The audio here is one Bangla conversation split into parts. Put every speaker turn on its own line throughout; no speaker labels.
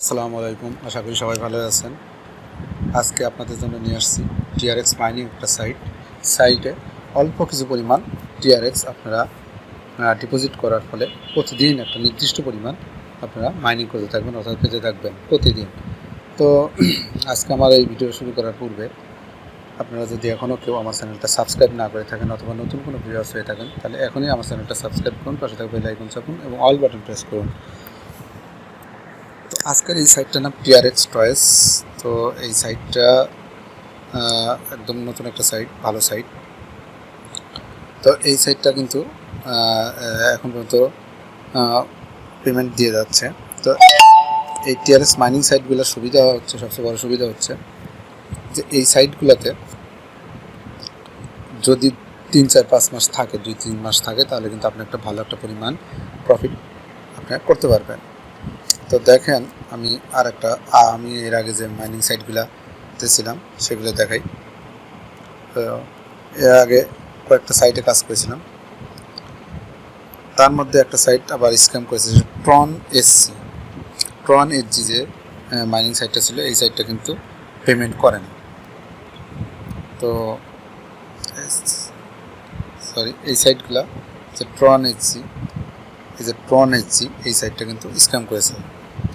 আসসালামু আলাইকুম, আশা করি সবাই ভালো আছেন। আজকে আপনাদের জন্য নিয়ে আসছি TRX মাইনিং একটা সাইটে অল্প কিছু পরিমাণ TRX আপনারা ডিপোজিট করার ফলে প্রতিদিন একটা নির্দিষ্ট পরিমাণ আপনারা মাইনিং করতে থাকবেন, অর্থাৎ পেতে থাকবেন প্রতিদিন। তো আজকে আমার এই ভিডিও শুরু করার পূর্বে আপনারা যদি এখনও কেউ আমার চ্যানেলটা সাবস্ক্রাইব না করে থাকেন অথবা নতুন কোনো ভিউয়ার্স হয়ে থাকেন, তাহলে এখনই আমার চ্যানেলটা সাবস্ক্রাইব করুন, পাশে থাকা বেল আইকন চাপুন এবং অল বাটন প্রেস করুন। তো আজকের এই সাইটটার নাম TRX Toys। তো এই সাইটটা একদম নতুন একটা সাইট, ভালো সাইট। তো এই সাইটটা কিন্তু এখন পর্যন্ত পেমেন্ট দিয়ে যাচ্ছে। তো এই TRX মাইনিং সাইটগুলোর সুবিধা হচ্ছে, সবচেয়ে বড় সুবিধা হচ্ছে যে এই সাইটগুলোতে যদি 3-4-5 মাস থাকে, 2-3 মাস থাকে, তাহলে কিন্তু আপনি একটা ভালো একটা পরিমাণ প্রফিট আপনার করতে পারবেন। তো দেখেন, আমি এর আগে যে মাইনিং সাইটগুলোতে ছিলাম সেগুলো দেখাই। তো এর আগে কয়েকটা সাইটে কাজ করেছিলাম, তার মধ্যে একটা সাইট আবার স্ক্যাম করেছে, ট্রন এসজি যে মাইনিং সাইটটা ছিল, এই সাইটটা কিন্তু পেমেন্ট করে না। তো এই সাইটগুলো যে ট্রন এসজি এই সাইটটা কিন্তু স্ক্যাম করেছে।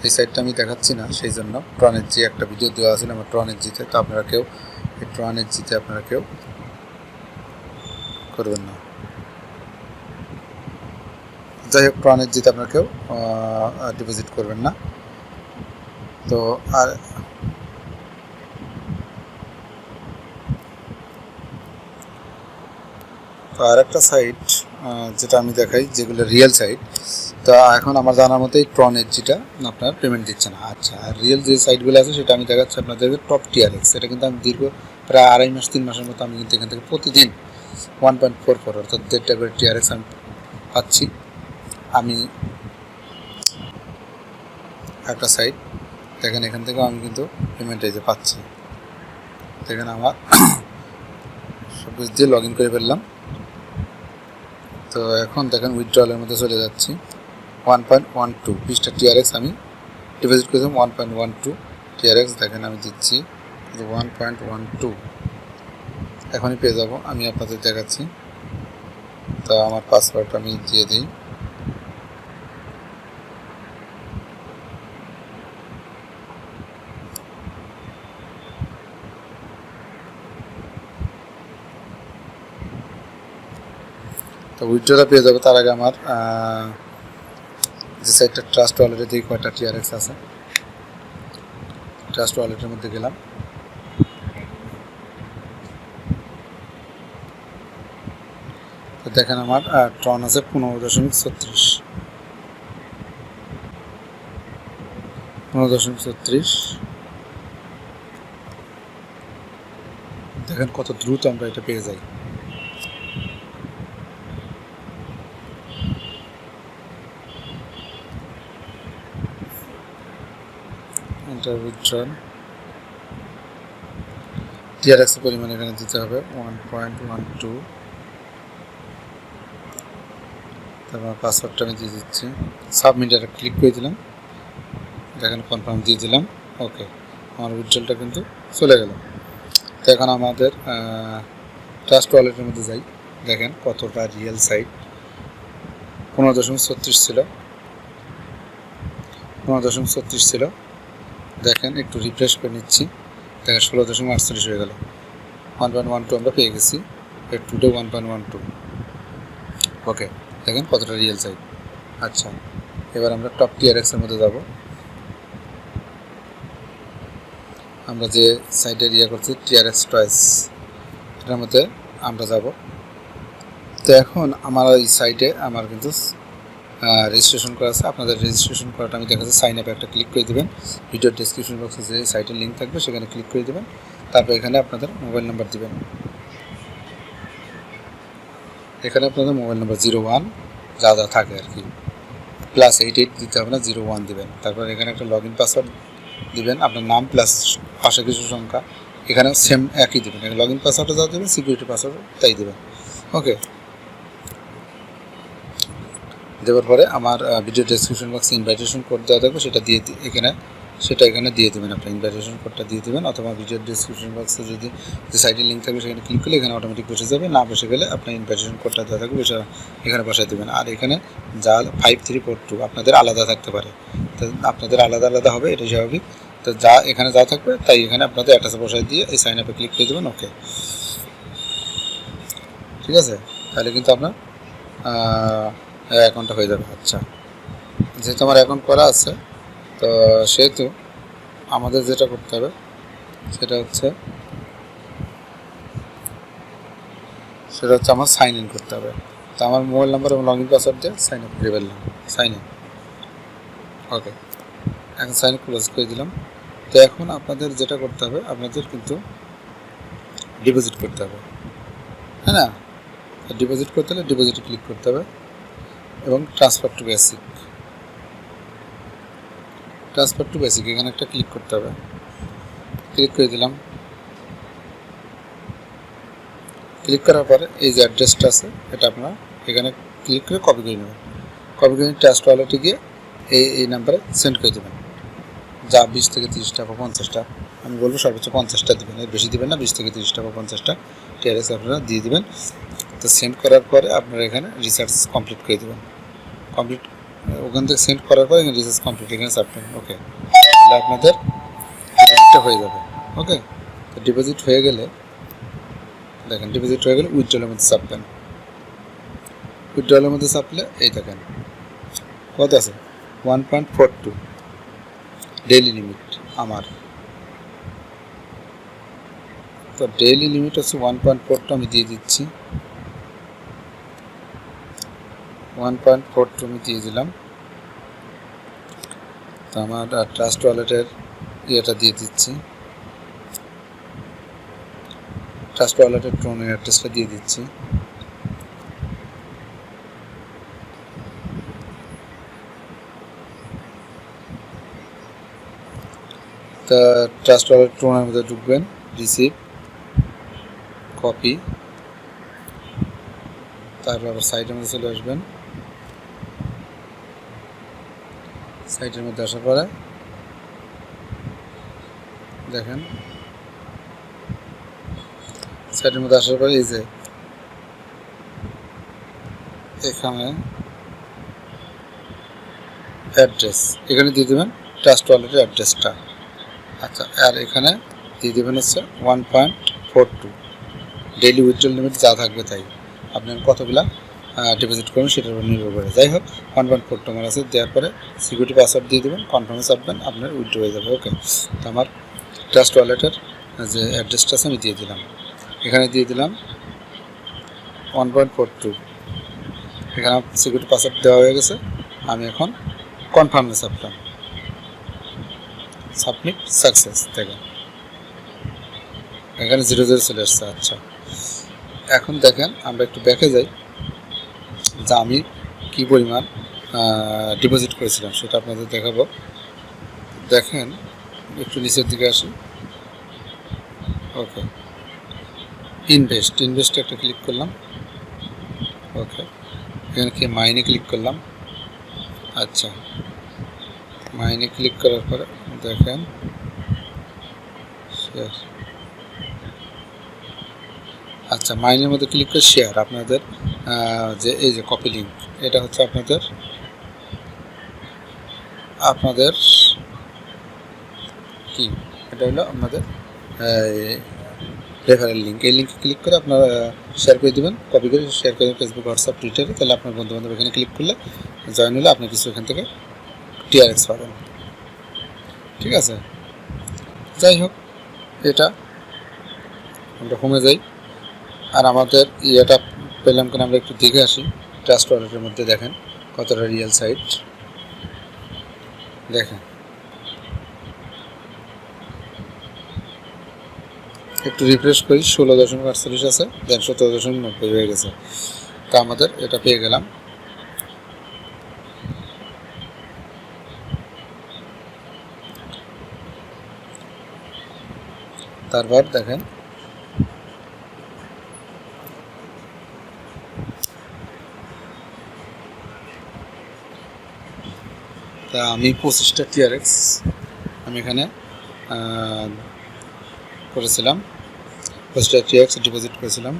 এই সাইটটা আমি দেখাচ্ছি না, সেই জন্য ট্রন এসজি একটা ভিডিও দেওয়া আছে আমার ট্রন এসজিতে। তো আপনারা কেউ এই ট্রন এসজিতে আপনারা কেউ করবেন না। যাই হোক, ট্রন এসজিতে আপনারা কেউ ডিপোজিট করবেন না। তো আর একটা সাইট যেটা আমি দেখাই, যেগুলো রিয়েল সাইট। তো এখন আমার জানার মতে ট্রন এসজিটা আপনার পেমেন্ট দিচ্ছে না। আচ্ছা, আর রিয়েল যে সাইটগুলো আছে সেটা আমি দেখাচ্ছি আপনাদেরকে। টপ TRX, এটা কিন্তু আমি দীর্ঘ প্রায় 2.5-3 মাসের মতো আমি কিন্তু এখান থেকে প্রতিদিন 1.44 অর্থাৎ 1.5 করে TRX আমি পাচ্ছি। আমি একটা সাইট দেখেন, এখান থেকে আমি কিন্তু পেমেন্ট এই যে পাচ্ছি। দেখেন আমার সব কিছু দিয়ে লগ ইন করে ফেললাম। তো এখন দেখেন উইথড্রলের মধ্যে চলে যাচ্ছি। 1.12 20টা TRX আমি ডিপোজিট করেছিলাম। 1.12 TRX দেখেন আমি দিচ্ছি 1.12, এখনই পেয়ে যাব। আমি আপনাদের দেখাচ্ছি। তো আমার পাসওয়ার্ড আমি দিয়ে দিই। তো উইথড্রটা পেয়ে যাবে। তার আগে আমার যে সাইটটা ট্রাস্ট ওয়ালেটে দিয়ে কয়টা TRX আছে, ট্রাস্ট ওয়ালেটের মধ্যে গেলাম। তো দেখেন আমার ট্রন আছে 15.36। দেখেন কত দ্রুত আমরা এটা পেয়ে যাই। উইথড্রল TRX এর পরিমাণ এখানে দিতে হবে 1.12। তারপর পাসওয়ার্ডটা আমি দিয়ে দিচ্ছি। সাবমিটে ক্লিক করে দিলাম। দেখেন কনফার্ম দিয়ে দিলাম। ওকে, আমার উইথড্রলটা কিন্তু চলে গেল। তো এখন আমাদের ট্রাস্ট ওয়ালেটের মধ্যে যাই। দেখেন কতটা রিয়েল সাইট। 15.36 ছিল, 15.36 ছিল। দেখেন একটু রিফ্রেশ করে নিচ্ছি। দেখেন 16.48 হয়ে গেল। 1.12 আমরা পেয়ে গেছি। টুডে 1.12। ওকে, দেখেন কতটা রিয়েল সাইট। আচ্ছা, এবার আমরা টপ TRX এর মধ্যে যাব। আমরা যে সাইটে করছি TRX Toys, এটার মধ্যে আমরা যাব। তো এখন আমার এই সাইটে আমার কিন্তু রেজিস্ট্রেশন করা আছে। আপনাদের রেজিস্ট্রেশন করাটা আমি দেখাচ্ছি। সাইন আপে একটা ক্লিক করে দেবেন। ভিডিওর ডেসক্রিপশন বক্সে যে সাইটের লিঙ্ক থাকবে সেখানে ক্লিক করে দেবেন। তারপর এখানে আপনাদের মোবাইল নাম্বার দেবেন। এখানে আপনাদের মোবাইল নাম্বার 01 যা যা থাকে আর কি, +88 দিতে হবে না, 01 দেবেন। তারপর এখানে একটা লগ ইন পাসওয়ার্ড দেবেন, আপনার নাম প্লাস পাশে কিছু সংখ্যা, এখানে সেম একই দেবেন। এখানে লগ ইন পাসওয়ার্ডটা যা দেবেন, সিকিউরিটি পাসওয়ার্ড তাই দেবেন। ওকে, দেওয়ার পরে আমার ভিডিও ডেসক্রিপশন বক্সে ইনভাইটেশন কোড দেওয়া থাকবে, সেটা দিয়ে এখানে সেটা এখানে দিয়ে দেবেন, আপনার ইনভাইটেশন কোডটা দিয়ে দেবেন, অথবা ভিডিওর ডিসক্রিপশন বক্সে যদি যে সাইটের লিঙ্ক থাকবে সেখানে ক্লিক করলে এখানে অটোমেটিক বসে যাবে। না বসে গেলে আপনার ইনভাইটেশন কোডটা দেওয়া থাকবে সেটা এখানে বসাই দেবেন। আর এখানে যা 5342 আপনাদের আলাদা থাকতে পারে, তো আপনাদের আলাদা আলাদা হবে, এটাই স্বাভাবিক। তো যা এখানে যা থাকবে তাই এখানে আপনাদের অ্যাটাচে বসাই দিয়ে এই সাইন আপে ক্লিক করে দেবেন। ওকে, ঠিক আছে, তাহলে কিন্তু আপনার অ্যাকাউন্টটা হয়ে যাবে। আচ্ছা, যেহেতু আমার অ্যাকাউন্ট করা আছে, তো সেহেতু আমাদের যেটা করতে হবে সেটা হচ্ছে আমার সাইন ইন করতে হবে। তো আমার মোবাইল নাম্বার এবং লগ ইন পাসওয়ার্ড দিয়ে সাইন আপ করে ফেললাম, সাইন ইন। ওকে, এখন সাইন ক্লোজ করে দিলাম। তো এখন আপনাদের যেটা করতে হবে, আপনাদের কিন্তু ডিপোজিট করতে হবে, হ্যাঁ না? ডিপোজিট করতে হলে ডিপোজিটে ক্লিক করতে হবে এবং ট্রান্সফার টু বেসিক এখানে একটা ক্লিক করতে হবে। ক্লিক করে দিলাম। ক্লিক করার পরে এই যে অ্যাড্রেসটা আছে এটা আপনারা এখানে ক্লিক করে কপি করে নেবেন। কপি করে ট্রাস্ট ওয়ালেটে গিয়ে এই নাম্বারে সেন্ড করে দেবেন। যা 20 থেকে 30টা বা 50টা, আমি বলবো সর্বোচ্চ 50টা দেবেন, এর বেশি দেবেন না। 20 থেকে 30টা বা 50টা TRX আপনারা দিয়ে দেবেন। তো সেন্ড করার পরে আপনারা এখানে রিসার্চ কমপ্লিট করে দেবেন। কমপ্লিট ওখান থেকে সেন্ড করার পরে এখানে রিসার্চ কমপ্লিট এখানে সাবমিট। ওকে, তাহলে আপনাদের ডিপোজিটটা হয়ে যাবে। ওকে, তো ডিপোজিট হয়ে গেলে দেখেন, ডিপোজিট হয়ে গেলে উইথড্রলের মধ্যে চাপবেন। উইথড্রলের মধ্যে চাপলে এই দেখেন কত আছে, 1.42 ডেইলি লিমিট আমার। তো ডেইলি লিমিট হচ্ছে 1.42, আমি দিয়ে দিচ্ছি 1.42 আমি দিয়ে দিলাম। তো আমার ট্রাস্ট ওয়ালেটের ইয়েটা দিয়ে দিচ্ছি, ট্রাস্ট ওয়ালেটের ট্রোনা অ্যাড্রেসটা দিয়ে দিচ্ছি। তা ট্রাস্ট ওয়ালেট ট্রোনার মধ্যে ঢুকবেন, রিসিভ, কপি, তারপর আবার সাইটের মধ্যে চলে আসবেন। সাইটের মধ্যে আসার পরে দেখেন, সাইটের মধ্যে আসার পরে এই যে এখানে অ্যাড্রেস এখানে দিয়ে দেবেন ট্রাস্ট ওয়ালেটের অ্যাড্রেসটা। আচ্ছা, আর এখানে দিয়ে দেবেন হচ্ছে 1.42 ডেইলি উইথড্রল লিমিট যা থাকবে তাই, আপনার কতগুলা ডিপোজিট করবেন সেটার উপর নির্ভর করে। যাই হোক, 1.42 আমার আছে, দেওয়ার পরে সিকিউরিটি পাসওয়ার্ড দিয়ে দেবেন, কনফার্মে চাপবেন, আপনার উইথড্র হয়ে যাবে। ওকে, তো আমার ট্রাস্ট ওয়ালেটের যে অ্যাড্রেসটা আছে আমি দিয়ে দিলাম, এখানে দিয়ে দিলাম 1.42, এখানে সিকিউরিটি পাসওয়ার্ড দেওয়া হয়ে গেছে। আমি এখন কনফার্মে চাপলাম, সাবমিট সাকসেস। দেখেন এখানে 00 চলে আসছে। আচ্ছা, এখন দেখেন আমরা একটু ব্যাকে যাই, যা আমি কী পরিমাণ ডিপোজিট করেছিলাম সেটা আপনাদের দেখাবো। দেখেন একটু নিচের দিকে আসি। ওকে, ইনভেস্টে একটা ক্লিক করলাম। ওকে, এখানে কি মাইনে ক্লিক করলাম। আচ্ছা, মাইনে ক্লিক করার পরে দেখেন শেয়ার। আচ্ছা, মাইনের মধ্যে ক্লিক করে শেয়ার, আপনাদের যে এই যে কপি লিঙ্ক, এটা হচ্ছে আপনাদের কি, এটা হলো আপনাদের রেফারেল লিঙ্ক। এই লিঙ্কে ক্লিক করে আপনারা শেয়ার করে দেবেন, কপি করে শেয়ার করে ফেসবুক, হোয়াটসঅ্যাপ, টুইটারে। তাহলে আপনার বন্ধুবান্ধব এখানে ক্লিক করলে জয়েন হলে আপনি কিছু এখান থেকে TRX পাবেন। ঠিক আছে, যাই হোক, এটা আমরা হোমে যাই। আর আমাদের ইয়েটা পেলাম কিনা আমরা একটু দেখে আসি। ট্রাস্ট ওয়ালেটের মধ্যে দেখেন কতটা রিয়েল সাইট, দেখেন একটু রিফ্রেশ করি, 16.48 আছে, দেন 17.90 হয়ে গেছে। তা আমাদের এটা পেয়ে গেলাম। তারপর দেখেন তা আমি 25টা TRX আমি এখানে করেছিলাম 25 TRX ডিপোজিট করেছিলাম।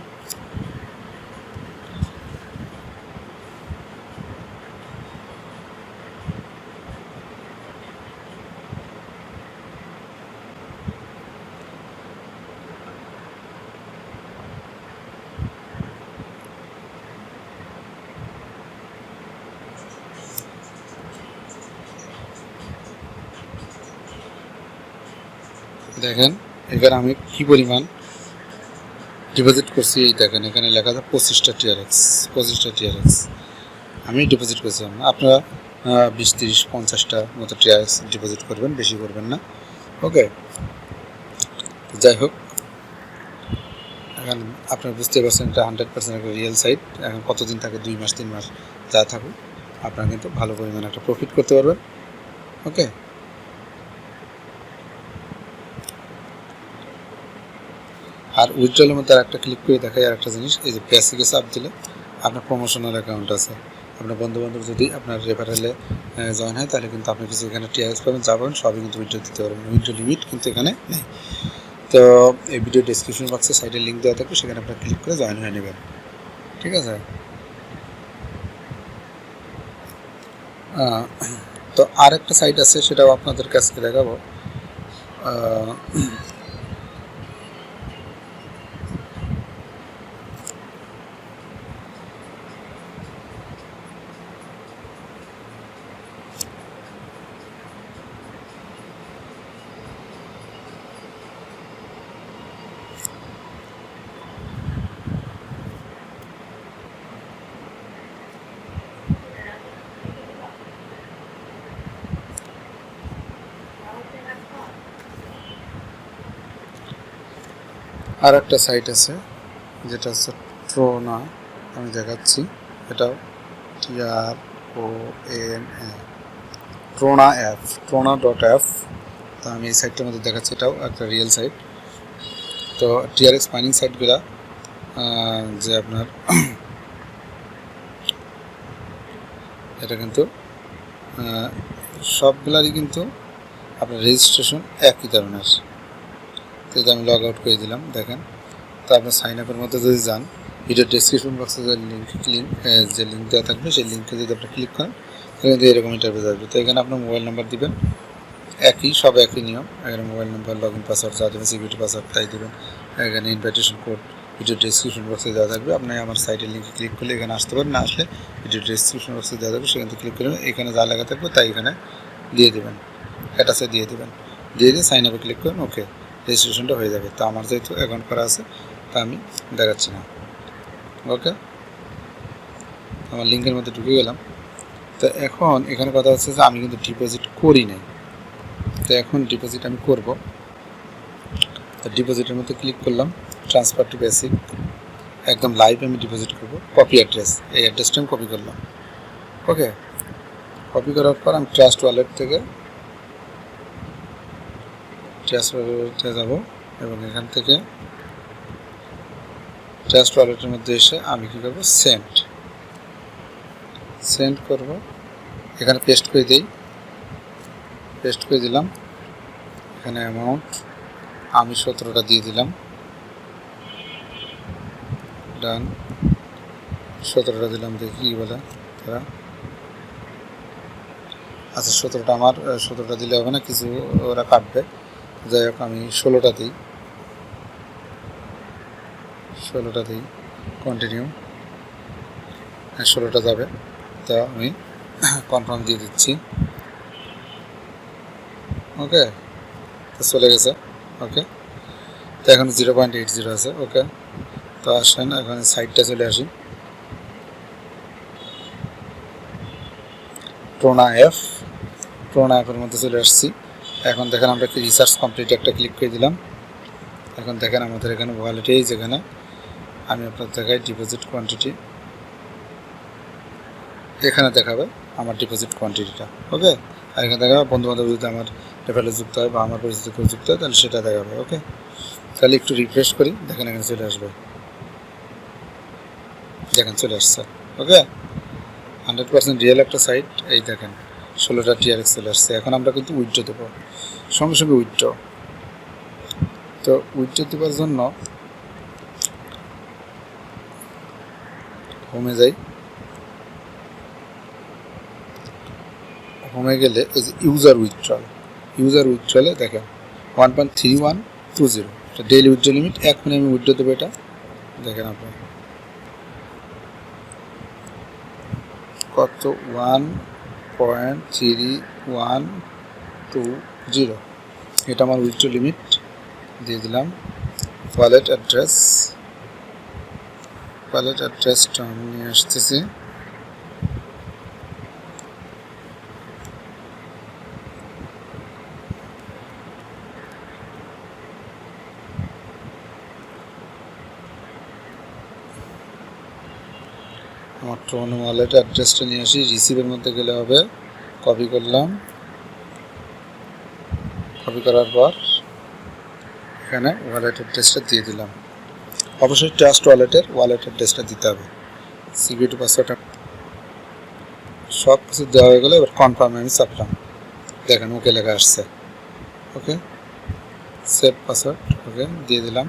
দেখেন এবার আমি কি পরিমাণ ডিপোজিট করছি, এই দেখেন এখানে লেখা আছে 25টা TRX আমি ডিপোজিট করেছিলাম। আপনারা 20, 30, 50টা মতো TRX ডিপোজিট করবেন, বেশি করবেন না। ওকে, যাই হোক, এখন আপনারা বুঝতে পারছেন এটা 100% একটা রিয়েল সাইট। এখন কতদিন থাকে, 2 মাস 3 মাস যা থাকুক, আপনারা কিন্তু ভালো পরিমাণে একটা প্রফিট করতে পারবেন। ওকে, আর উইথড্রলের মধ্যে আরেকটা ক্লিক করে দেখাই আরেকটা জিনিস, এই যে বেসিকে চাপ দিলে আপনার প্রমোশনাল অ্যাকাউন্ট আছে। আপনার বন্ধুবান্ধব যদি আপনার রেফারেলে জয়েন হয় তাহলে কিন্তু আপনি কিছু এখানে TRX পাবেন, যা পাবেন সবই কিন্তু উইথড্র দিতে পারবেন। উইথড্র লিমিট কিন্তু এখানে নেই। তো এই ভিডিও ডেসক্রিপশন বক্সে সাইটের লিঙ্ক দেওয়া থাকবে, সেখানে আপনারা ক্লিক করে জয়েন হয়ে নেবেন। ঠিক আছে, তো আরেকটা সাইট আছে, সেটাও আপনাদের কাছে দেখাবো। আর একটা সাইট আছে যেটা হচ্ছে ট্রোনা, আমি দেখাচ্ছি। এটাও TRONA, ট্রোনা অ্যাপ, trona.app। তো আমি এই সাইটটার মধ্যে দেখাচ্ছি, এটাও একটা রিয়েল সাইট। তো TRX মাইনিং সাইটগুলা যে আপনার এটা কিন্তু সবগুলারই কিন্তু আপনার রেজিস্ট্রেশন একই ধরনের। তো এটা আমি লগ আউট করে দিলাম। দেখেন, তো আপনার সাইন আপের মধ্যে যদি যান, ভিডিও ডেসক্রিপশন বক্সে যে লিঙ্ক দেওয়া থাকবে, সেই লিঙ্কে যদি আপনি ক্লিক করেন তাহলে কিন্তু এরকম ইন্টারভিউ আসবে। তো এখানে আপনার মোবাইল নাম্বার দিবেন, সব একই নিয়ম। এখানে mobile number, log in password যা দেবেন, সিকিউরিটি পাসওয়ার্ড তাই দেবেন। এখানে ইনভাইটেশন কোড ভিডিও ডেসক্রিপশন বক্সে দেওয়া থাকবে। আপনি আমার সাইটের লিঙ্কে ক্লিক করলে এখানে আসতে পারেন, না আসলে ভিডিও ডেসক্রিপশন বক্সে দেওয়া থাকবে, সেখান থেকে ক্লিক করবেন। এখানে যা লেখা থাকবে তাই এখানে দিয়ে দেবেন, অ্যাটাচে দিয়ে দেবেন। দিয়ে সাইন আপে ক্লিক করুন, ওকে, রেজিস্ট্রেশনটা হয়ে যাবে। তো আমার যেহেতু অ্যাকাউন্ট করা আছে তা আমি দেখাচ্ছি না। ওকে, আমার লিঙ্কের মধ্যে ঢুকে গেলাম। তো এখন এখানে কথা হচ্ছে যে আমি কিন্তু ডিপোজিট করি নাই, তো এখন ডিপোজিট আমি করব। তো ডিপোজিটের মধ্যে ক্লিক করলাম, ট্রান্সফার টু বেসিক, একদম লাইভ আমি ডিপোজিট করব। কপি অ্যাড্রেস, এই অ্যাড্রেসটা আমি কপি করলাম। ওকে, কপি করার পর আমি ট্রাস্ট ওয়ালেট থেকে যাব, এবং এখান থেকে ট্রাস্ট ওয়ালেটের মধ্যে এসে আমি কী করবো, সেন্ড করব। এখানে পেস্ট করে দিই, পেস্ট করে দিলাম। এখানে অ্যামাউন্ট আমি 17টা দিয়ে দিলাম, ডান। 17টা দিলাম, দেখি কী বলে তারা। আচ্ছা, 17টা আমার 17টা দিলে হবে না, কিছু ওরা কাটবে। যাই হোক, আমি 16টা দিই, 16টা দিই, কন্টিনিউ। হ্যাঁ, 16টা যাবে। তা আমি কনফার্ম দিয়ে দিচ্ছি। ওকে, তো চলে গেছে। ওকে, তো এখন 0.80 আছে। ওকে, তো আসেন এখন সাইটটা চলে আসি, ট্রোনা অ্যাপের মধ্যে চলে আসছি। এখন দেখেন আমরা কি রিসার্চ কমপ্লিট একটা ক্লিক করে দিলাম। এখন দেখেন আমাদের এখানে ওয়ালেটেই, যেখানে আমি আপনার দেখাই ডিপোজিট কোয়ান্টিটি, এখানে দেখাবে আমার ডিপোজিট কোয়ান্টিটিটা। ওকে, আর এখানে দেখাবে বন্ধুবান্ধব যদি আমার রেফারেলে যুক্ত হয় বা আমার পরিচিত কেউ যুক্ত হয় তাহলে সেটা দেখাবে। ওকে, তাহলে একটু রিফ্রেশ করি, দেখেন এখানে চলে আসবে, দেখেন চলে আসছে। ওকে, 100% রিয়েল একটা সাইট। এই দেখেন 16টা TRX চলে আসছে। এখন আমরা কিন্তু উইথড্র দেবো। সঙ্গে সঙ্গে উইথড্র। তো উইথড্র দেওয়ার জন্য হোমে যাই, হোমে গেলে এই যে ইউজার উইথড্রলে দেখেন 1.3120 এটা ডেইলি উইথড্র লিমিট। এখনই আমি উইথড্র দেবো, এটা দেখেন আপনার কত 1.3120, এটা আমার উইথড্র লিমিট। দিয়ে দিলাম ওয়ালেট অ্যাড্রেসটা আমি নিয়ে আসতেছি। আমার ট্রোনা ওয়ালেট অ্যাড্রেসটা নিয়ে আসি, রিসিভের মধ্যে গেলে হবে। কপি করলাম, কপি করার পর এখানে ওয়ালেট অ্যাড্রেসটা দিয়ে দিলাম। অবশ্যই ট্রাস্ট ওয়ালেটের ওয়ালেট অ্যাড্রেসটা দিতে হবে। সিকিউরিটি পাসওয়ার্ড সব কিছু দেওয়া হয়ে গেলে এবার কনফার্মে আমি চাপলাম, দেখেন ওকে লেখা আসছে। ওকে, সেভ পাসওয়ার্ড ওকে দিয়ে দিলাম।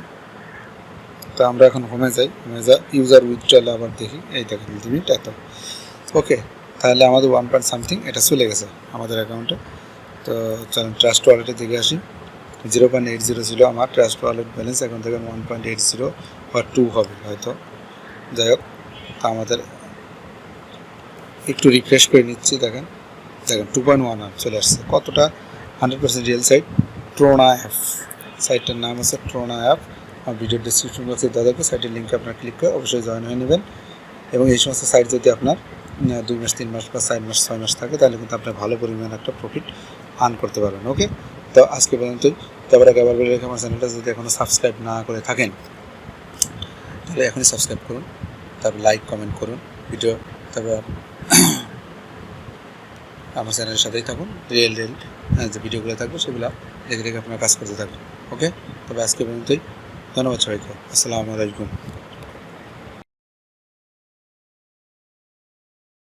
তো আমরা এখন হোমে যাই, ইউজার উইথড্রলে আবার দেখি, এই দেখেন লিমিট এত। ওকে, তাহলে আমাদের 1 পয়েন্ট সামথিং এটা চলে গেছে আমাদের অ্যাকাউন্টে। তো চলুন ট্রাস্ট ওয়ালেটের দিকে আসি। 0.80 ছিল আমার ট্রাস্ট ওয়ালেট ব্যালেন্স, এখন থেকে 1.80 বা 2 হবে হয়তো। যাই হোক, তা আমাদের একটু রিফ্রেশ করে নিচ্ছি। দেখেন 2.1 চলে আসছে। কতটা 100% রিয়েল সাইট। ট্রোনা অ্যাপ, সাইটটার নাম আছে ট্রোনা অ্যাপ। আমার ভিডিও ডিসক্রিপশন বক্সে দেওয়া থাকবে, সাইটের লিঙ্কে আপনার ক্লিক করে অবশ্যই জয়েন হয়ে নেবেন। এবং এই সমস্ত সাইট যদি আপনার 2 মাস 3 মাস বা 4 মাস 6 মাস থাকে, তাহলে কিন্তু আপনার ভালো পরিমাণ একটা প্রফিট আর্ন করতে পারবেন। ওকে, তো আজকে পর্যন্তই। তারপরে একবার বলে রেখে আমার চ্যানেলটা যদি এখনও সাবস্ক্রাইব না করে থাকেন, তাহলে এখনই সাবস্ক্রাইব করুন, তারপর লাইক কমেন্ট করুন ভিডিও, তারপর আমার চ্যানেলের সাথেই থাকুন। রিয়েল যে ভিডিওগুলো থাকবে সেগুলো দেখে দেখে আপনার কাজ করতে থাকুন। ওকে, তবে আজকে পর্যন্তই। ধন্যবাদ সবাইকে। আসসালামু আলাইকুম।